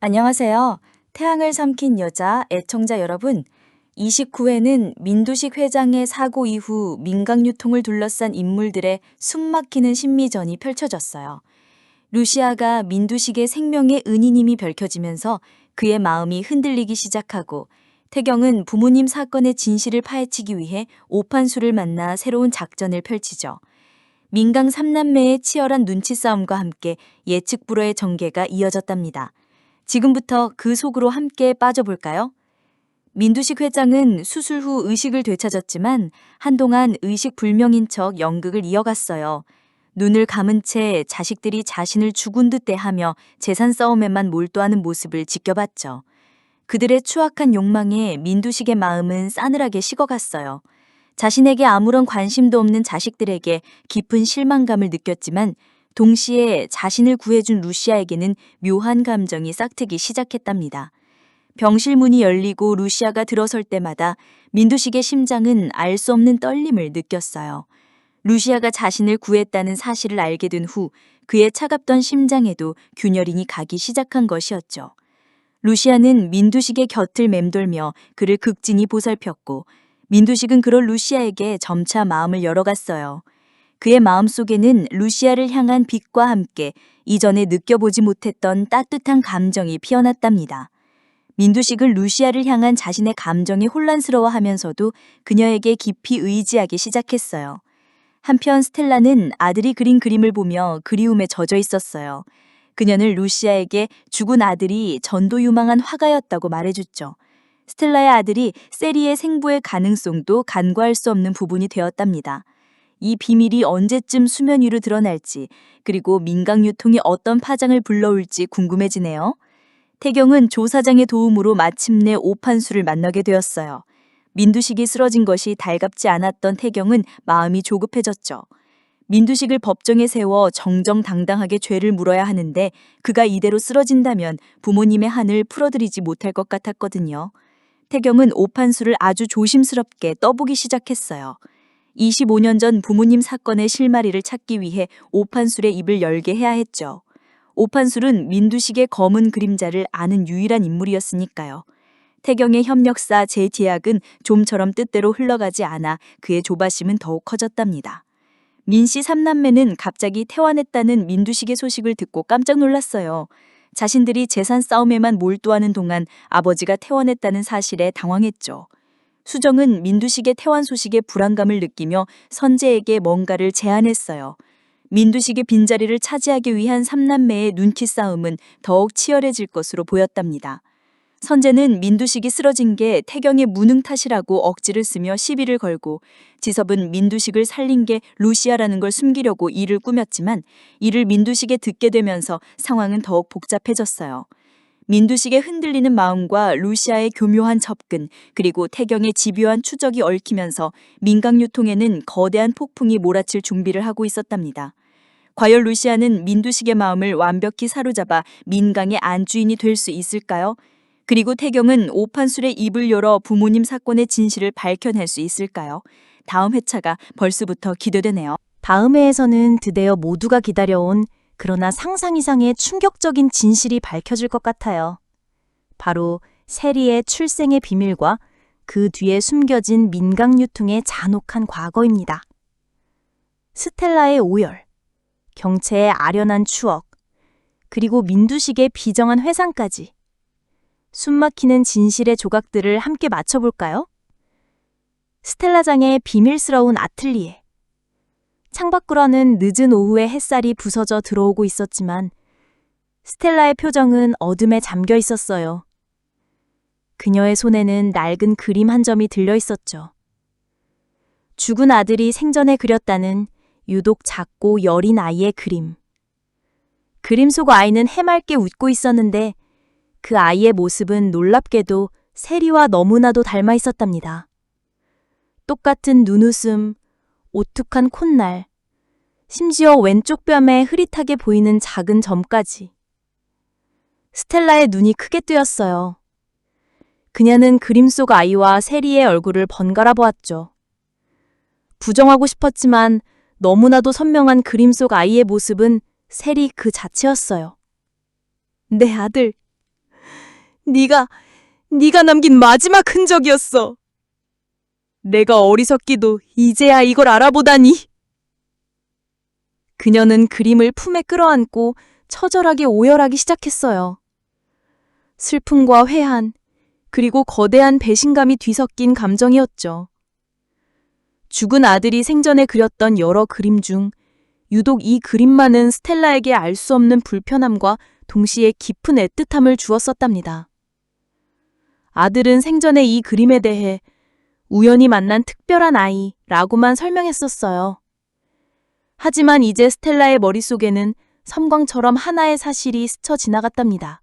안녕하세요. 태양을 삼킨 여자 애청자 여러분. 29회는 민두식 회장의 사고 이후 민간 유통을 둘러싼 인물들의 숨막히는 심리전이 펼쳐졌어요. 루시아가 민두식의 생명의 은인임이 밝혀지면서 그의 마음이 흔들리기 시작하고, 태경은 부모님 사건의 진실을 파헤치기 위해 오판수를 만나 새로운 작전을 펼치죠. 민강 3남매의 치열한 눈치 싸움과 함께 예측 불허의 전개가 이어졌답니다. 지금부터 그 속으로 함께 빠져볼까요? 민두식 회장은 수술 후 의식을 되찾았지만 한동안 의식 불명인 척 연극을 이어갔어요. 눈을 감은 채 자식들이 자신을 죽은 듯 대하며 재산 싸움에만 몰두하는 모습을 지켜봤죠. 그들의 추악한 욕망에 민두식의 마음은 싸늘하게 식어갔어요. 자신에게 아무런 관심도 없는 자식들에게 깊은 실망감을 느꼈지만, 동시에 자신을 구해준 루시아에게는 묘한 감정이 싹트기 시작했답니다. 병실 문이 열리고 루시아가 들어설 때마다 민두식의 심장은 알 수 없는 떨림을 느꼈어요. 루시아가 자신을 구했다는 사실을 알게 된 후 그의 차갑던 심장에도 균열이 가기 시작한 것이었죠. 루시아는 민두식의 곁을 맴돌며 그를 극진히 보살폈고, 민두식은 그럴 루시아에게 점차 마음을 열어갔어요. 그의 마음속에는 루시아를 향한 빛과 함께 이전에 느껴보지 못했던 따뜻한 감정이 피어났답니다. 민두식은 루시아를 향한 자신의 감정에 혼란스러워하면서도 그녀에게 깊이 의지하기 시작했어요. 한편 스텔라는 아들이 그린 그림을 보며 그리움에 젖어 있었어요. 그녀는 루시아에게 죽은 아들이 전도유망한 화가였다고 말해줬죠. 스텔라의 아들이 세리의 생부의 가능성도 간과할 수 없는 부분이 되었답니다. 이 비밀이 언제쯤 수면 위로 드러날지, 그리고 민강 유통이 어떤 파장을 불러올지 궁금해지네요. 태경은 조사장의 도움으로 마침내 오판수를 만나게 되었어요. 민두식이 쓰러진 것이 달갑지 않았던 태경은 마음이 조급해졌죠. 민두식을 법정에 세워 정정당당하게 죄를 물어야 하는데, 그가 이대로 쓰러진다면 부모님의 한을 풀어드리지 못할 것 같았거든요. 태경은 오판수를 아주 조심스럽게 떠보기 시작했어요. 25년 전 부모님 사건의 실마리를 찾기 위해 오판술의 입을 열게 해야 했죠. 오판술은 민두식의 검은 그림자를 아는 유일한 인물이었으니까요. 태경의 협력사 제제약은 좀처럼 뜻대로 흘러가지 않아 그의 조바심은 더욱 커졌답니다. 민씨 3남매는 갑자기 퇴원했다는 민두식의 소식을 듣고 깜짝 놀랐어요. 자신들이 재산 싸움에만 몰두하는 동안 아버지가 퇴원했다는 사실에 당황했죠. 수정은 민두식의 퇴원 소식에 불안감을 느끼며 선재에게 뭔가를 제안했어요. 민두식의 빈자리를 차지하기 위한 3남매의 눈치 싸움은 더욱 치열해질 것으로 보였답니다. 선재는 민두식이 쓰러진 게 태경의 무능 탓이라고 억지를 쓰며 시비를 걸고, 지섭은 민두식을 살린 게 루시아라는 걸 숨기려고 일을 꾸몄지만 이를 민두식에 듣게 되면서 상황은 더욱 복잡해졌어요. 민두식의 흔들리는 마음과 루시아의 교묘한 접근, 그리고 태경의 집요한 추적이 얽히면서 민강 유통에는 거대한 폭풍이 몰아칠 준비를 하고 있었답니다. 과연 루시아는 민두식의 마음을 완벽히 사로잡아 민강의 안주인이 될 수 있을까요? 그리고 태경은 오판술의 입을 열어 부모님 사건의 진실을 밝혀낼 수 있을까요? 다음 회차가 벌써부터 기대되네요. 다음 회에서는 드디어 모두가 기다려온, 그러나 상상 이상의 충격적인 진실이 밝혀질 것 같아요. 바로 세리의 출생의 비밀과 그 뒤에 숨겨진 민강 유통의 잔혹한 과거입니다. 스텔라의 오열, 경채의 아련한 추억, 그리고 민두식의 비정한 회상까지. 숨막히는 진실의 조각들을 함께 맞춰볼까요? 스텔라장의 비밀스러운 아틀리에. 창밖으로는 늦은 오후에 햇살이 부서져 들어오고 있었지만 스텔라의 표정은 어둠에 잠겨 있었어요. 그녀의 손에는 낡은 그림 한 점이 들려 있었죠. 죽은 아들이 생전에 그렸다는 유독 작고 여린 아이의 그림. 그림 속 아이는 해맑게 웃고 있었는데 그 아이의 모습은 놀랍게도 세리와 너무나도 닮아 있었답니다. 똑같은 눈웃음, 오툭한 콧날, 심지어 왼쪽 뺨에 흐릿하게 보이는 작은 점까지. 스텔라의 눈이 크게 뜨였어요. 그녀는 그림 속 아이와 세리의 얼굴을 번갈아 보았죠. 부정하고 싶었지만 너무나도 선명한 그림 속 아이의 모습은 세리 그 자체였어요. 내 아들, 네가 남긴 마지막 흔적이었어. 내가 어리석기도 이제야 이걸 알아보다니. 그녀는 그림을 품에 끌어안고 처절하게 오열하기 시작했어요. 슬픔과 회한, 그리고 거대한 배신감이 뒤섞인 감정이었죠. 죽은 아들이 생전에 그렸던 여러 그림 중 유독 이 그림만은 스텔라에게 알 수 없는 불편함과 동시에 깊은 애틋함을 주었었답니다. 아들은 생전에 이 그림에 대해 우연히 만난 특별한 아이라고만 설명했었어요. 하지만 이제 스텔라의 머릿속에는 섬광처럼 하나의 사실이 스쳐 지나갔답니다.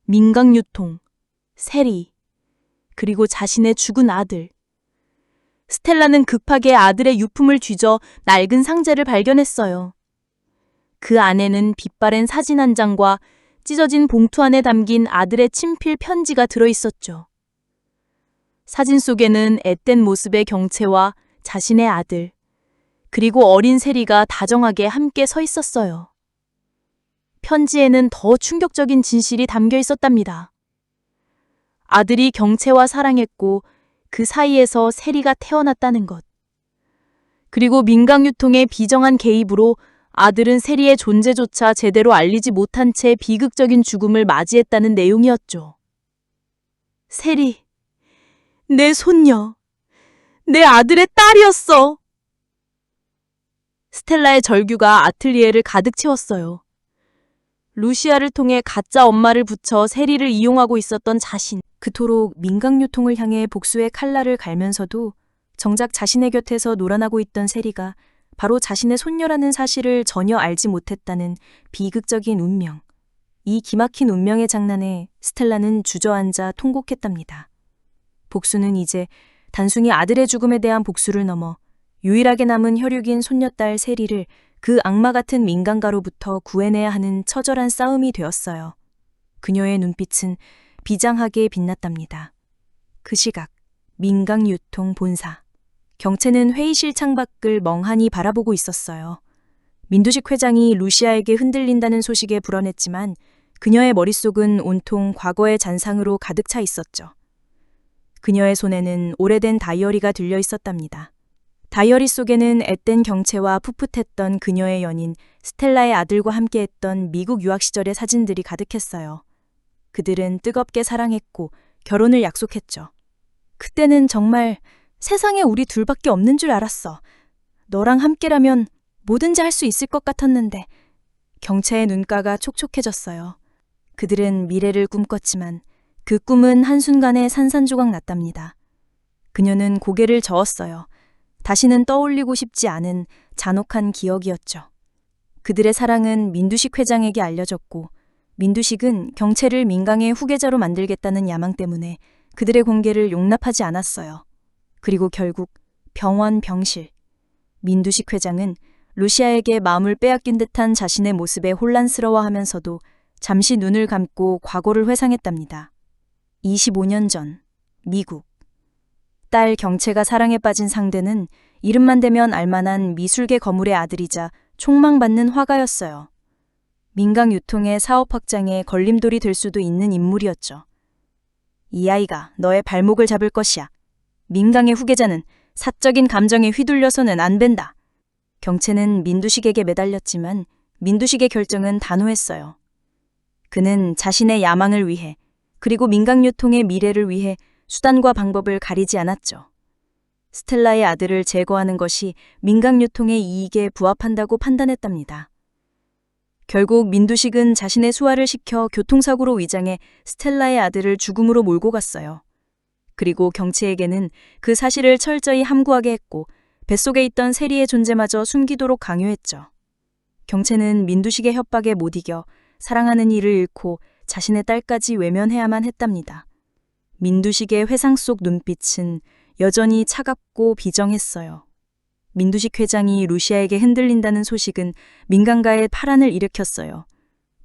민강유통, 세리, 그리고 자신의 죽은 아들. 스텔라는 급하게 아들의 유품을 뒤져 낡은 상자를 발견했어요. 그 안에는 빛바랜 사진 한 장과 찢어진 봉투 안에 담긴 아들의 친필 편지가 들어있었죠. 사진 속에는 앳된 모습의 경채와 자신의 아들, 그리고 어린 세리가 다정하게 함께 서 있었어요. 편지에는 더 충격적인 진실이 담겨 있었답니다. 아들이 경채와 사랑했고 그 사이에서 세리가 태어났다는 것. 그리고 민강유통의 비정한 개입으로 아들은 세리의 존재조차 제대로 알리지 못한 채 비극적인 죽음을 맞이했다는 내용이었죠. 세리, 내 손녀, 내 아들의 딸이었어. 스텔라의 절규가 아틀리에를 가득 채웠어요. 루시아를 통해 가짜 엄마를 붙여 세리를 이용하고 있었던 자신. 그토록 민강유통을 향해 복수의 칼날을 갈면서도 정작 자신의 곁에서 놀아나고 있던 세리가 바로 자신의 손녀라는 사실을 전혀 알지 못했다는 비극적인 운명. 이 기막힌 운명의 장난에 스텔라는 주저앉아 통곡했답니다. 복수는 이제 단순히 아들의 죽음에 대한 복수를 넘어 유일하게 남은 혈육인 손녀딸 세리를 그 악마 같은 민간가로부터 구해내야 하는 처절한 싸움이 되었어요. 그녀의 눈빛은 비장하게 빛났답니다. 그 시각, 민강유통 본사. 경채는 회의실 창밖을 멍하니 바라보고 있었어요. 민두식 회장이 루시아에게 흔들린다는 소식에 불안했지만 그녀의 머릿속은 온통 과거의 잔상으로 가득 차 있었죠. 그녀의 손에는 오래된 다이어리가 들려 있었답니다. 다이어리 속에는 앳된 경채와 풋풋했던 그녀의 연인 스텔라의 아들과 함께했던 미국 유학 시절의 사진들이 가득했어요. 그들은 뜨겁게 사랑했고 결혼을 약속했죠. 그때는 정말 세상에 우리 둘밖에 없는 줄 알았어. 너랑 함께라면 뭐든지 할 수 있을 것 같았는데. 경채의 눈가가 촉촉해졌어요. 그들은 미래를 꿈꿨지만 그 꿈은 한순간에 산산조각 났답니다. 그녀는 고개를 저었어요. 다시는 떠올리고 싶지 않은 잔혹한 기억이었죠. 그들의 사랑은 민두식 회장에게 알려졌고 민두식은 경채를 민강의 후계자로 만들겠다는 야망 때문에 그들의 공개를 용납하지 않았어요. 그리고 결국 병원 병실. 민두식 회장은 루시아에게 마음을 빼앗긴 듯한 자신의 모습에 혼란스러워하면서도 잠시 눈을 감고 과거를 회상했답니다. 25년 전, 미국. 딸 경채가 사랑에 빠진 상대는 이름만 대면 알만한 미술계 거물의 아들이자 촉망받는 화가였어요. 민강 유통의 사업 확장에 걸림돌이 될 수도 있는 인물이었죠. 이 아이가 너의 발목을 잡을 것이야. 민강의 후계자는 사적인 감정에 휘둘려서는 안 된다. 경채는 민두식에게 매달렸지만 민두식의 결정은 단호했어요. 그는 자신의 야망을 위해 그리고 민강유통의 미래를 위해 수단과 방법을 가리지 않았죠. 스텔라의 아들을 제거하는 것이 민강유통의 이익에 부합한다고 판단했답니다. 결국 민두식은 자신의 수하를 시켜 교통사고로 위장해 스텔라의 아들을 죽음으로 몰고 갔어요. 그리고 경채에게는 그 사실을 철저히 함구하게 했고 뱃속에 있던 세리의 존재마저 숨기도록 강요했죠. 경채는 민두식의 협박에 못 이겨 사랑하는 이를 잃고 자신의 딸까지 외면해야만 했답니다. 민두식의 회상 속 눈빛은 여전히 차갑고 비정했어요. 민두식 회장이 루시아에게 흔들린다는 소식은 민간가에 파란을 일으켰어요.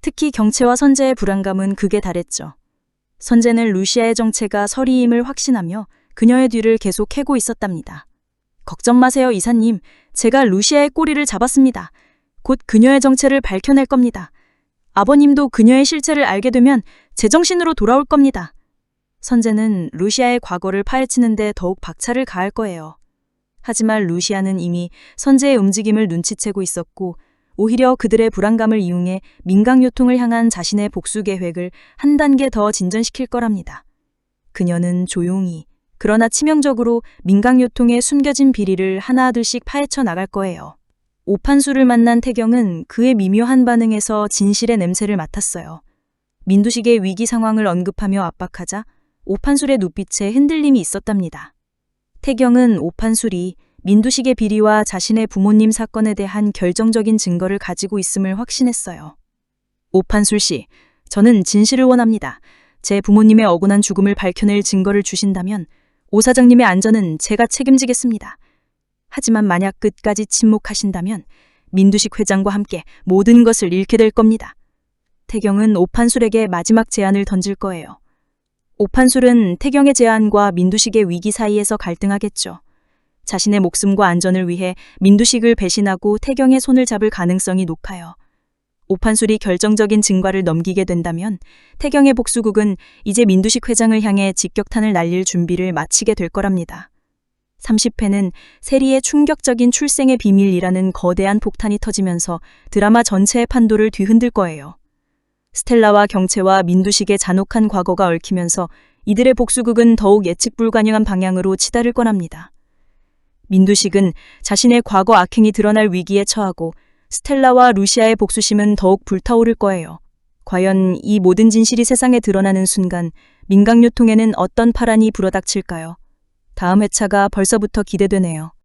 특히 경채와 선재의 불안감은 극에 달했죠. 선재는 루시아의 정체가 서리임을 확신하며 그녀의 뒤를 계속 캐고 있었답니다. 걱정 마세요, 이사님. 제가 루시아의 꼬리를 잡았습니다. 곧 그녀의 정체를 밝혀낼 겁니다. 아버님도 그녀의 실체를 알게 되면 제정신으로 돌아올 겁니다. 선재는 루시아의 과거를 파헤치는데 더욱 박차를 가할 거예요. 하지만 루시아는 이미 선재의 움직임을 눈치채고 있었고 오히려 그들의 불안감을 이용해 민강요통을 향한 자신의 복수 계획을 한 단계 더 진전시킬 거랍니다. 그녀는 조용히 그러나 치명적으로 민강요통의 숨겨진 비리를 하나둘씩 파헤쳐 나갈 거예요. 오판수를 만난 태경은 그의 미묘한 반응에서 진실의 냄새를 맡았어요. 민두식의 위기 상황을 언급하며 압박하자 오판술의 눈빛에 흔들림이 있었답니다. 태경은 오판술이 민두식의 비리와 자신의 부모님 사건에 대한 결정적인 증거를 가지고 있음을 확신했어요. 오판술 씨, 저는 진실을 원합니다. 제 부모님의 억울한 죽음을 밝혀낼 증거를 주신다면 오 사장님의 안전은 제가 책임지겠습니다. 하지만 만약 끝까지 침묵하신다면 민두식 회장과 함께 모든 것을 잃게 될 겁니다. 태경은 오판술에게 마지막 제안을 던질 거예요. 오판술은 태경의 제안과 민두식의 위기 사이에서 갈등하겠죠. 자신의 목숨과 안전을 위해 민두식을 배신하고 태경의 손을 잡을 가능성이 높아요. 오판술이 결정적인 증거를 넘기게 된다면 태경의 복수국은 이제 민두식 회장을 향해 직격탄을 날릴 준비를 마치게 될 거랍니다. 30회는 세리의 충격적인 출생의 비밀이라는 거대한 폭탄이 터지면서 드라마 전체의 판도를 뒤흔들 거예요. 스텔라와 경채와 민두식의 잔혹한 과거가 얽히면서 이들의 복수극은 더욱 예측 불가능한 방향으로 치달을 거랍니다. 민두식은 자신의 과거 악행이 드러날 위기에 처하고 스텔라와 루시아의 복수심은 더욱 불타오를 거예요. 과연 이 모든 진실이 세상에 드러나는 순간 민강요통에는 어떤 파란이 불어닥칠까요? 다음 회차가 벌써부터 기대되네요.